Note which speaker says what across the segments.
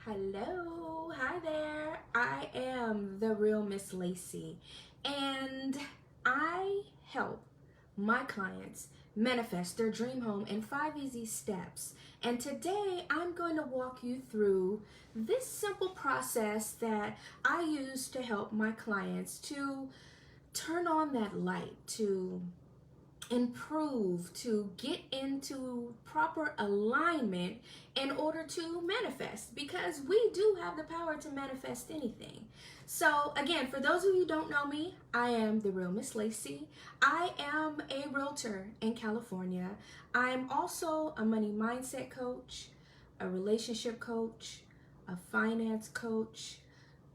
Speaker 1: Hello, hi there. I am the real Miss Lacy, and I help my clients manifest their dream home in 5 easy steps. And today I'm going to walk you through this simple process that I use to help my clients to turn on that light, to improve, to get into proper alignment in order to manifest, because we do have the power to manifest anything. So again, for those of you who don't know me, I am the real Miss Lacy. I am a realtor in California. I'm also a money mindset coach, a relationship coach, a finance coach,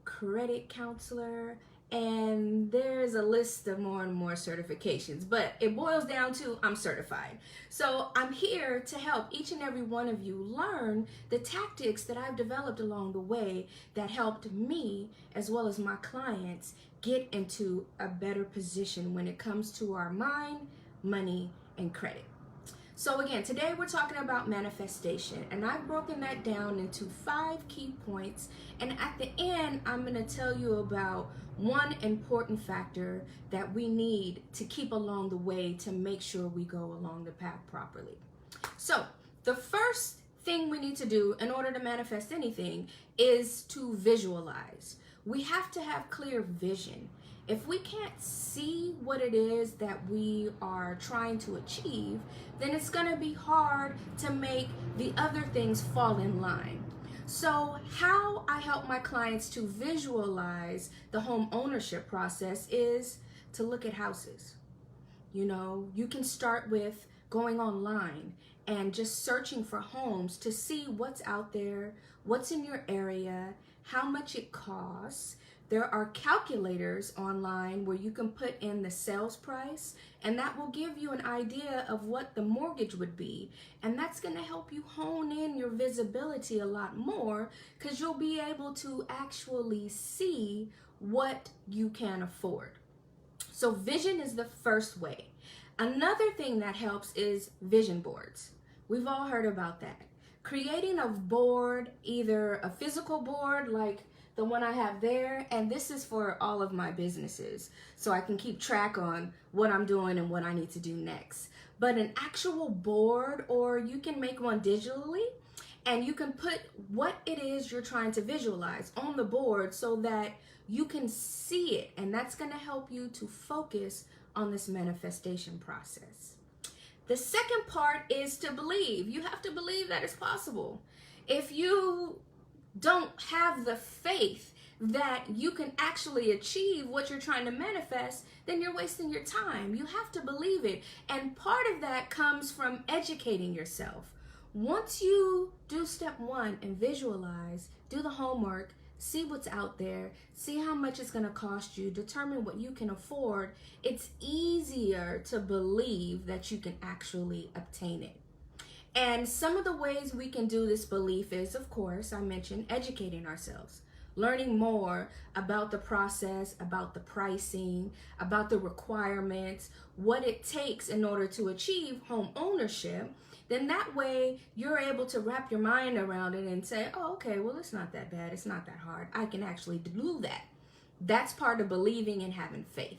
Speaker 1: credit counselor, and there's a list of more and more certifications, but it boils down to I'm certified. So I'm here to help each and every one of you learn the tactics that I've developed along the way that helped me as well as my clients get into a better position when it comes to our mind, money, and credit. So again, today we're talking about manifestation, and I've broken that down into 5 key points, and at the end I'm going to tell you about one important factor that we need to keep along the way to make sure we go along the path properly. So the first thing we need to do in order to manifest anything is to visualize. We have to have clear vision. If we can't see what it is that we are trying to achieve, then it's going to be hard to make the other things fall in line. So how I help my clients to visualize the home ownership process is to look at houses. You can start with going online and just searching for homes to see what's out there, what's in your area, how much it costs. There are calculators online where you can put in the sales price, and that will give you an idea of what the mortgage would be. And that's going to help you hone in your visibility a lot more, because you'll be able to actually see what you can afford. So vision is the first way. Another thing that helps is vision boards. We've all heard about that. Creating a board, either a physical board like the one I have there, and this is for all of my businesses, so I can keep track on what I'm doing and what I need to do next. But an actual board, or you can make one digitally, and you can put what it is you're trying to visualize on the board so that you can see it, and that's going to help you to focus on this manifestation process. The second part is to believe. You have to believe that it's possible. If you don't have the faith that you can actually achieve what you're trying to manifest, then you're wasting your time. You have to believe it. And part of that comes from educating yourself. Once you do step 1 and visualize, do the homework, see what's out there, see how much it's going to cost you, determine what you can afford, it's easier to believe that you can actually obtain it. And some of the ways we can do this belief is, of course, I mentioned educating ourselves, learning more about the process, about the pricing, about the requirements, what it takes in order to achieve home ownership. Then that way you're able to wrap your mind around it and say, oh, okay, well, it's not that bad. It's not that hard. I can actually do that. That's part of believing and having faith.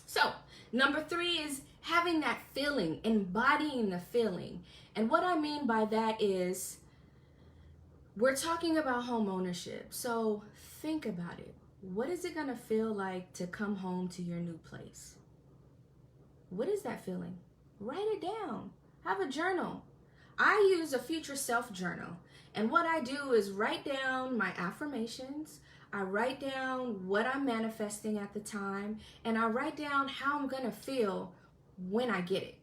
Speaker 1: So number 3 is having that feeling, embodying the feeling. And what I mean by that is, we're talking about home ownership. So think about it. What is it going to feel like to come home to your new place? What is that feeling? Write it down. Have a journal. I use a future self journal. And what I do is write down my affirmations. I write down what I'm manifesting at the time. And I write down how I'm going to feel when I get it.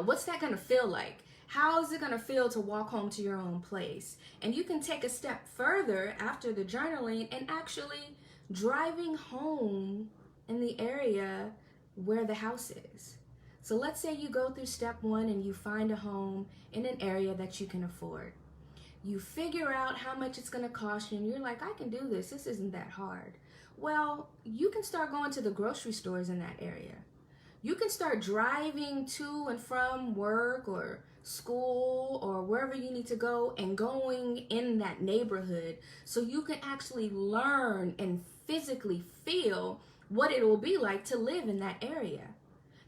Speaker 1: What's that going to feel like? How is it going to feel to walk home to your own place? And you can take a step further after the journaling and actually driving home in the area where the house is. So let's say you go through step 1 and you find a home in an area that you can afford. You figure out how much it's going to cost you, and you're like, I can do this. This isn't that hard. Well, you can start going to the grocery stores in that area. You can start driving to and from work or school or wherever you need to go and going in that neighborhood so you can actually learn and physically feel what it will be like to live in that area.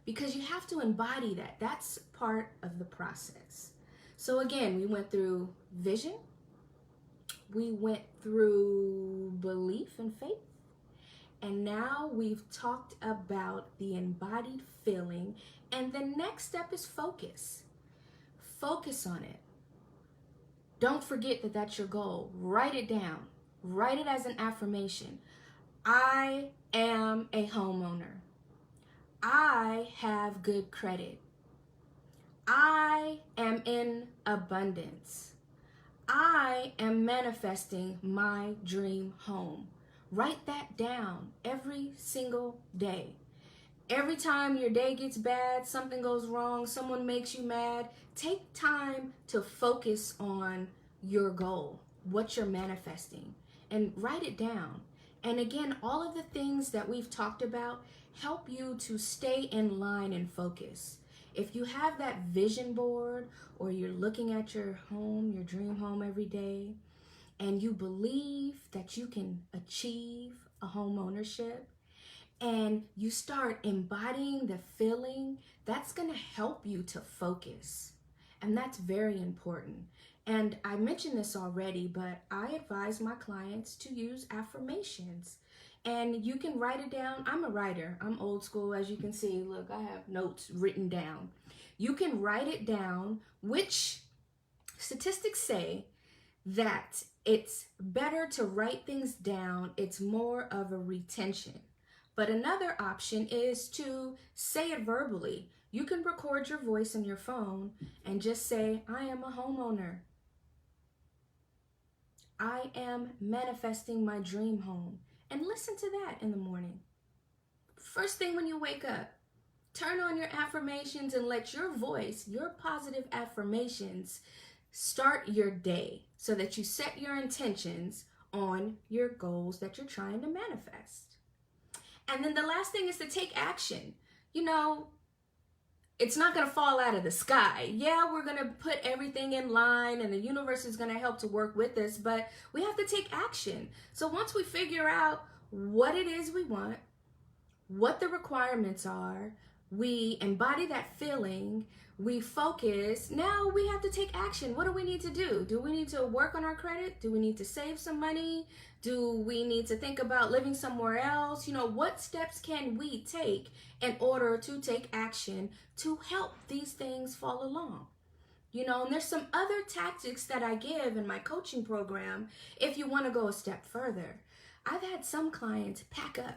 Speaker 1: Because you have to embody that. That's part of the process. So again, we went through vision, we went through belief and faith, and now we've talked about the embodied feeling. And the next step is focus. Focus on it. Don't forget that that's your goal. Write it down. Write it as an affirmation. I am a homeowner. I have good credit. I am in abundance. I am manifesting my dream home. Write that down every single day. Every time your day gets bad, something goes wrong, someone makes you mad, take time to focus on your goal, what you're manifesting, and write it down. And again, all of the things that we've talked about help you to stay in line and focus. If you have that vision board or you're looking at your home, your dream home every day, and you believe that you can achieve a home ownership, and you start embodying the feeling, that's going to help you to focus. And that's very important. And I mentioned this already, but I advise my clients to use affirmations. And you can write it down. I'm a writer. I'm old school, as you can see. Look, I have notes written down. You can write it down, which statistics say that it's better to write things down. It's more of a retention. But another option is to say it verbally. You can record your voice in your phone and just say, I am a homeowner. I am manifesting my dream home. And listen to that in the morning. First thing when you wake up, turn on your affirmations and let your voice, your positive affirmations, start your day so that you set your intentions on your goals that you're trying to manifest. And then the last thing is to take action. You know, it's not going to fall out of the sky. Yeah, we're going to put everything in line and the universe is going to help to work with us, but we have to take action. So once we figure out what it is we want, what the requirements are, we embody that feeling, we focus, now we have to take action. What do we need to do? Do we need to work on our credit? Do we need to save some money? Do we need to think about living somewhere else? You know, what steps can we take in order to take action to help these things fall along? You know, and there's some other tactics that I give in my coaching program if you want to go a step further. I've had some clients pack up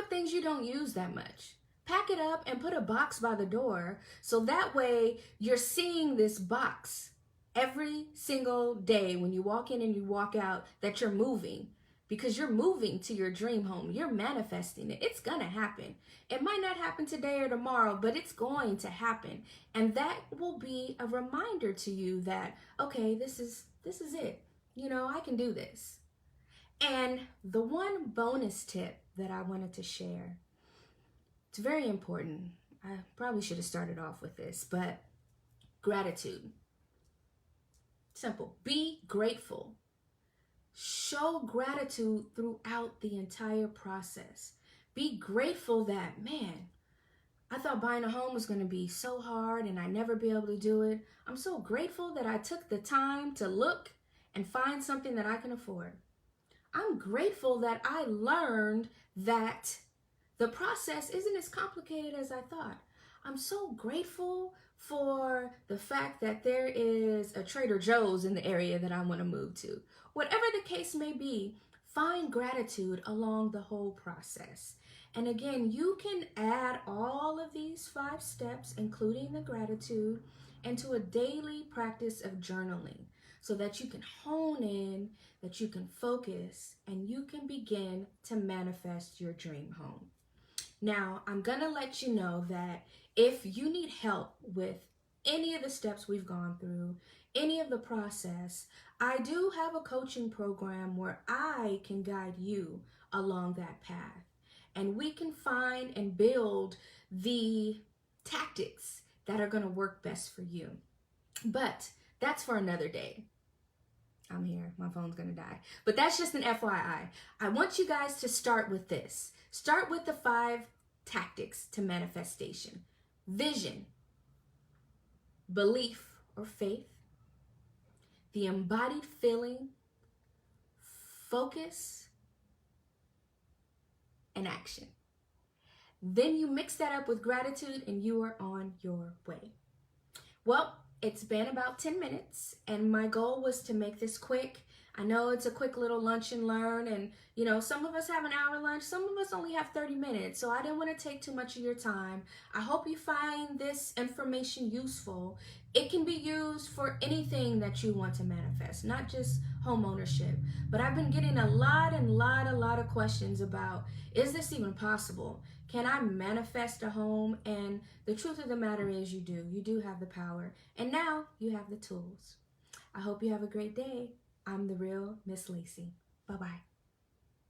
Speaker 1: things you don't use that much. Pack it up and put a box by the door so that way you're seeing this box every single day when you walk in and you walk out that you're moving, because you're moving to your dream home. You're manifesting it. It's going to happen. It might not happen today or tomorrow, but it's going to happen. And that will be a reminder to you that, okay, this is it. You know, I can do this. And the one bonus tip that I wanted to share, it's very important. I probably should have started off with this, but gratitude. Simple. Be grateful. Show gratitude throughout the entire process. Be grateful that, man, I thought buying a home was going to be so hard and I'd never be able to do it. I'm so grateful that I took the time to look and find something that I can afford. I'm grateful that I learned that the process isn't as complicated as I thought. I'm so grateful for the fact that there is a Trader Joe's in the area that I want to move to. Whatever the case may be, find gratitude along the whole process. And again, you can add all of these 5 steps, including the gratitude, into a daily practice of journaling so that you can hone in, that you can focus, and you can begin to manifest your dream home. Now, I'm going to let you know that if you need help with any of the steps we've gone through, any of the process, I do have a coaching program where I can guide you along that path. And we can find and build the tactics that are going to work best for you. But that's for another day. I'm here. My phone's going to die. But that's just an FYI. I want you guys to start with this. Start with the 5 tactics to manifestation: vision, belief or faith, the embodied feeling, focus, and action. Then you mix that up with gratitude and you are on your way. Well, it's been about 10 minutes and my goal was to make this quick. I know it's a quick little lunch and learn, and you know, some of us have an hour lunch, some of us only have 30 minutes, so I didn't want to take too much of your time. I hope you find this information useful. It can be used for anything that you want to manifest, not just home ownership. But I've been getting a lot of questions about, is this even possible? Can I manifest a home? And the truth of the matter is you do have the power, and now you have the tools. I hope you have a great day. I'm the real Miss Lacy. Bye-bye.